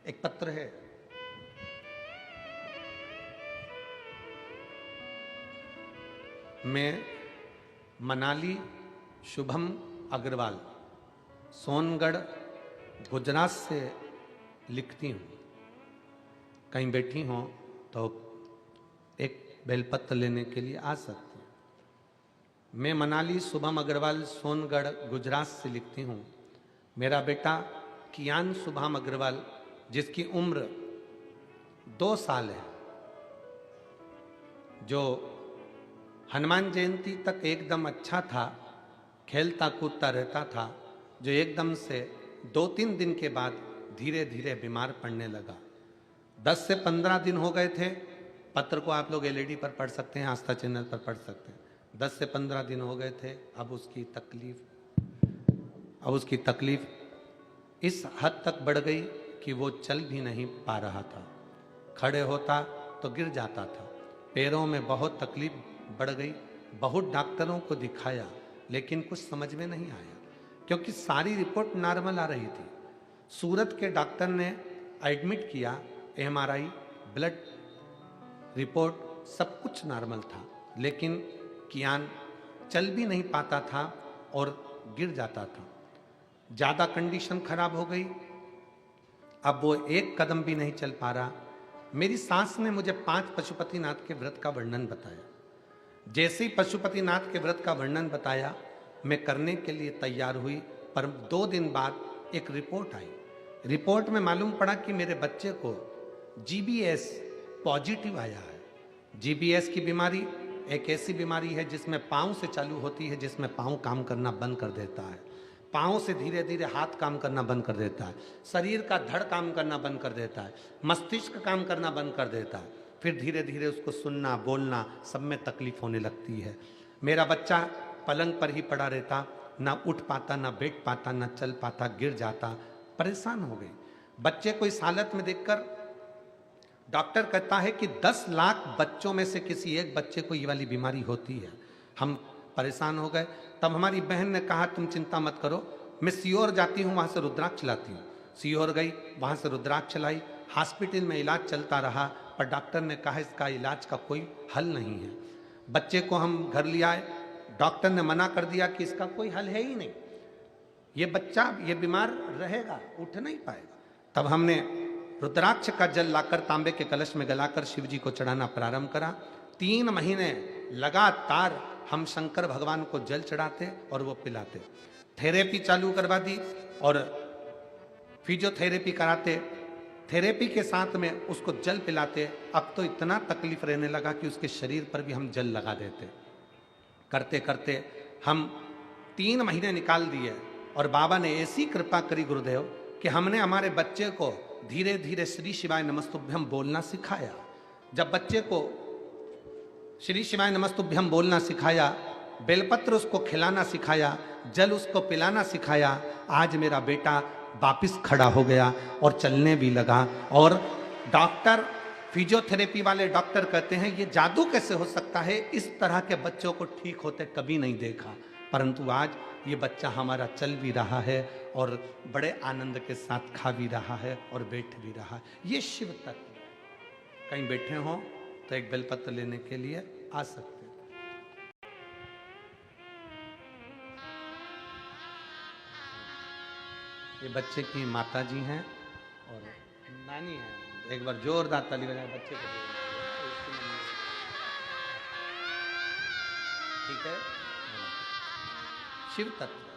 एक पत्र है, मैं मनाली शुभम अग्रवाल सोनगढ़ गुजरात से लिखती हूँ। कहीं बैठी हो तो एक बेलपत्र लेने के लिए आ सकती हूँ। मैं मनाली शुभम अग्रवाल सोनगढ़ गुजरात से लिखती हूँ। मेरा बेटा कियान शुभम अग्रवाल, जिसकी उम्र 2 साल है, जो हनुमान जयंती तक एकदम अच्छा था, खेलता कूदता रहता था, जो एकदम से 2-3 दिन के बाद धीरे धीरे बीमार पड़ने लगा। 10 से 15 दिन हो गए थे। पत्र को आप लोग एलईडी पर पढ़ सकते हैं, आस्था चैनल पर पढ़ सकते हैं। 10 से 15 दिन हो गए थे। अब उसकी तकलीफ इस हद तक बढ़ गई कि वो चल भी नहीं पा रहा था। खड़े होता तो गिर जाता था। पैरों में बहुत तकलीफ बढ़ गई। बहुत डॉक्टरों को दिखाया, लेकिन कुछ समझ में नहीं आया, क्योंकि सारी रिपोर्ट नॉर्मल आ रही थी। सूरत के डॉक्टर ने एडमिट किया, एमआरआई, ब्लड रिपोर्ट सब कुछ नॉर्मल था, लेकिन कियान चल भी नहीं पाता था और गिर जाता था। ज़्यादा कंडीशन खराब हो गई। अब वो एक कदम भी नहीं चल पा रहा। मेरी सास ने मुझे 5 पशुपतिनाथ के व्रत का वर्णन बताया। जैसे ही पशुपतिनाथ के व्रत का वर्णन बताया, मैं करने के लिए तैयार हुई, पर 2 दिन बाद एक रिपोर्ट आई। रिपोर्ट में मालूम पड़ा कि मेरे बच्चे को जीबीएस पॉजिटिव आया है। जीबीएस की बीमारी एक ऐसी बीमारी है जिसमें पाँव से चालू होती है, जिसमें पाँव काम करना बंद कर देता है। पाँव से धीरे धीरे हाथ काम करना बंद कर देता है, शरीर का धड़ काम करना बंद कर देता है, मस्तिष्क काम करना बंद कर देता है। फिर धीरे धीरे उसको सुनना बोलना सब में तकलीफ होने लगती है। मेरा बच्चा पलंग पर ही पड़ा रहता, ना उठ पाता, ना बैठ पाता, ना चल पाता, गिर जाता। परेशान हो गई। बच्चे को इस हालत में देखकर डॉक्टर कहता है कि 10 लाख बच्चों में से किसी एक बच्चे को ये वाली बीमारी होती है। हम परेशान हो गए। तब हमारी बहन ने कहा, तुम चिंता मत करो, मैं सीहोर जाती हूँ, वहाँ से रुद्राक्ष लाती हूँ। सीहोर गई, वहाँ से रुद्राक्ष लाई। हॉस्पिटल में इलाज चलता रहा, पर डॉक्टर ने कहा इसका इलाज का कोई हल नहीं है। बच्चे को हम घर ले आए। डॉक्टर ने मना कर दिया कि इसका कोई हल है ही नहीं, ये बच्चा ये बीमार रहेगा, उठ नहीं पाएगा। तब हमने रुद्राक्ष का जल लाकर तांबे के कलश में गलाकर शिव जी को चढ़ाना प्रारंभ करा। 3 महीने लगातार हम शंकर भगवान को जल चढ़ाते और वो पिलाते। थेरेपी चालू करवा दी और फिजियोथेरेपी कराते। थेरेपी के साथ में उसको जल पिलाते। अब तो इतना तकलीफ रहने लगा कि उसके शरीर पर भी हम जल लगा देते। करते करते हम 3 महीने निकाल दिए और बाबा ने ऐसी कृपा करी गुरुदेव कि हमने हमारे बच्चे को धीरे धीरे श्री शिवाय नमस्तुभ्यम बोलना सिखाया। जब बच्चे को श्री शिवाय नमस्तुभ्यम बोलना सिखाया, बेलपत्र उसको खिलाना सिखाया, जल उसको पिलाना सिखाया, आज मेरा बेटा वापिस खड़ा हो गया और चलने भी लगा। और डॉक्टर, फिजियोथेरेपी वाले डॉक्टर कहते हैं ये जादू कैसे हो सकता है, इस तरह के बच्चों को ठीक होते कभी नहीं देखा। परंतु आज ये बच्चा हमारा चल भी रहा है और बड़े आनंद के साथ खा भी रहा है और बैठ भी रहा है। ये शिव तत्व। कहीं बैठे हो तो एक बेलपत्र लेने के लिए आ सकते हैं। ये बच्चे की माता जी हैं और नानी है। एक बार जोरदार ताली बजाए बच्चे को। ठीक है। शिव तत्व